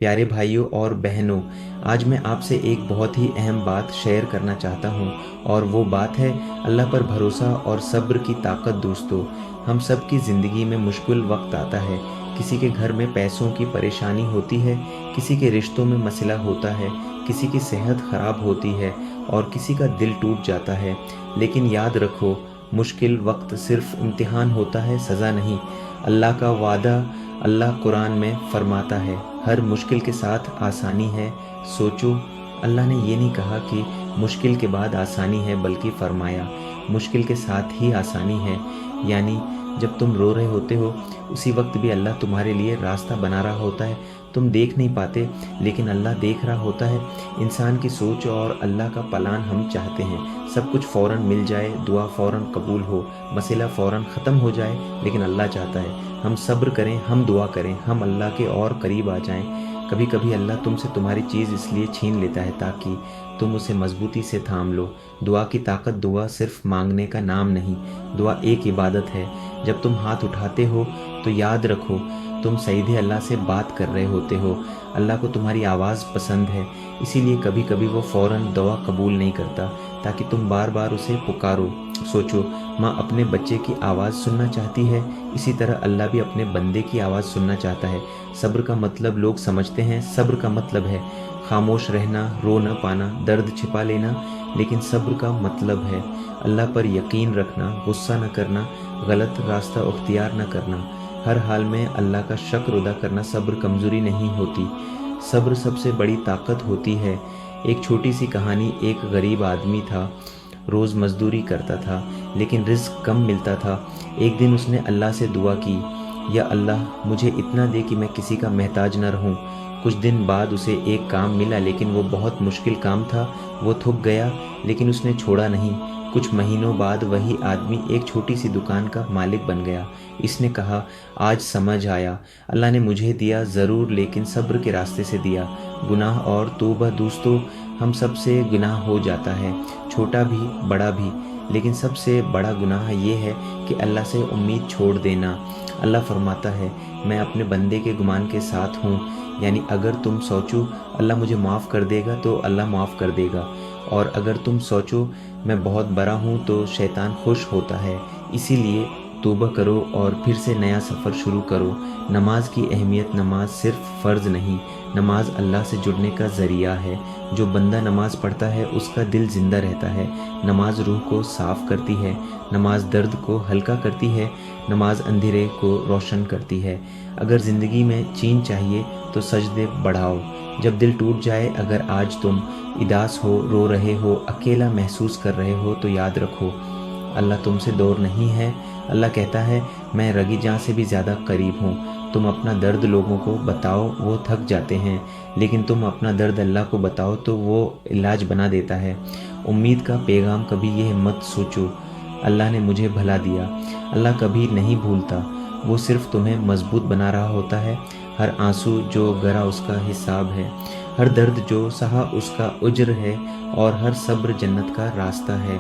प्यारे भाइयों और बहनों, आज मैं आपसे एक बहुत ही अहम बात शेयर करना चाहता हूँ और वो बात है अल्लाह पर भरोसा और सब्र की ताकत। दोस्तों, हम सब की ज़िंदगी में मुश्किल वक्त आता है। किसी के घर में पैसों की परेशानी होती है, किसी के रिश्तों में मसला होता है, किसी की सेहत ख़राब होती है और किसी का दिल टूट जाता है। लेकिन याद रखो, मुश्किल वक्त सिर्फ इम्तिहान होता है, सज़ा नहीं। अल्लाह का वादा, अल्लाह कुरान में फरमाता है, हर मुश्किल के साथ आसानी है। सोचो, अल्लाह ने ये नहीं कहा कि मुश्किल के बाद आसानी है, बल्कि फरमाया मुश्किल के साथ ही आसानी है। यानी जब तुम रो रहे होते हो, उसी वक्त भी अल्लाह तुम्हारे लिए रास्ता बना रहा होता है। तुम देख नहीं पाते, लेकिन अल्लाह देख रहा होता है। इंसान की सोच और अल्लाह का प्लान, हम चाहते हैं सब कुछ फ़ौरन मिल जाए, दुआ फ़ौरन कबूल हो, मसला फ़ौरन ख़त्म हो जाए। लेकिन अल्लाह चाहता है हम सब्र करें, हम दुआ करें, हम अल्लाह के और करीब आ जाएं। कभी कभी अल्लाह तुमसे तुम्हारी चीज़ इसलिए छीन लेता है ताकि तुम उसे मजबूती से थाम लो। दुआ की ताकत, दुआ सिर्फ मांगने का नाम नहीं, दुआ एक इबादत है। जब तुम हाथ उठाते हो तो याद रखो, तुम सीधे अल्लाह से बात कर रहे होते हो। अल्लाह को तुम्हारी आवाज़ पसंद है, इसीलिए कभी कभी वो फ़ौरन दुआ कबूल नहीं करता, ताकि तुम बार बार उसे पुकारो। सोचो, माँ अपने बच्चे की आवाज़ सुनना चाहती है, इसी तरह अल्लाह भी अपने बंदे की आवाज़ सुनना चाहता है। सब्र का मतलब लोग समझते हैं, सब्र का मतलब है खामोश रहना, रो न पाना, दर्द छिपा लेना। लेकिन सब्र का मतलब है अल्लाह पर यकीन रखना, गुस्सा न करना, गलत रास्ता अख्तियार न करना। हर हाल में अल्लाह का शुक्र अदा करना सब्र कमज़ोरी नहीं होती, सब्र सबसे बड़ी ताकत होती है। एक छोटी सी कहानी, एक गरीब आदमी था, रोज़ मजदूरी करता था, लेकिन रिज़्क कम मिलता था। एक दिन उसने अल्लाह से दुआ की, या अल्लाह मुझे इतना दे कि मैं किसी का मोहताज न रहूं। कुछ दिन बाद उसे एक काम मिला, लेकिन वो बहुत मुश्किल काम था। वो थक गया, लेकिन उसने छोड़ा नहीं। कुछ महीनों बाद वही आदमी एक छोटी सी दुकान का मालिक बन गया। इसने कहा, आज समझ आया, अल्लाह ने मुझे दिया ज़रूर, लेकिन सब्र के रास्ते से दिया। गुनाह और तौबा, दोस्तों, हम सब से गुनाह हो जाता है, छोटा भी बड़ा भी। लेकिन सबसे बड़ा गुनाह ये है कि अल्लाह से उम्मीद छोड़ देना। अल्लाह फरमाता है, मैं अपने बंदे के गुमान के साथ हूँ। यानी अगर तुम सोचो अल्लाह मुझे माफ़ कर देगा, तो अल्लाह माफ़ कर देगा। और अगर तुम सोचो मैं बहुत बड़ा हूँ, तो शैतान खुश होता है। इसीलिए तौबा करो और फिर से नया सफ़र शुरू करो। नमाज की अहमियत, नमाज सिर्फ फ़र्ज़ नहीं, नमाज अल्लाह से जुड़ने का ज़रिया है। जो बंदा नमाज़ पढ़ता है उसका दिल ज़िंदा रहता है। नमाज रूह को साफ़ करती है, नमाज दर्द को हल्का करती है, नमाज अंधेरे को रोशन करती है। अगर ज़िंदगी में चैन चाहिए तो सजदे बढ़ाओ। जब दिल टूट जाए, अगर आज तुम उदास हो, रो रहे हो, अकेला महसूस कर रहे हो, तो याद रखो अल्लाह तुमसे दूर नहीं है। अल्लाह कहता है, मैं रगी जान से भी ज़्यादा करीब हूँ। तुम अपना दर्द लोगों को बताओ, वो थक जाते हैं, लेकिन तुम अपना दर्द अल्लाह को बताओ तो वो इलाज बना देता है। उम्मीद का पैगाम, कभी यह मत सोचो अल्लाह ने मुझे भला दिया। अल्लाह कभी नहीं भूलता, वो सिर्फ तुम्हें मजबूत बना रहा होता है। हर आंसू जो गरा उसका हिसाब है, हर दर्द जो सहा उसका उज्र है, और हर सब्र जन्नत का रास्ता है।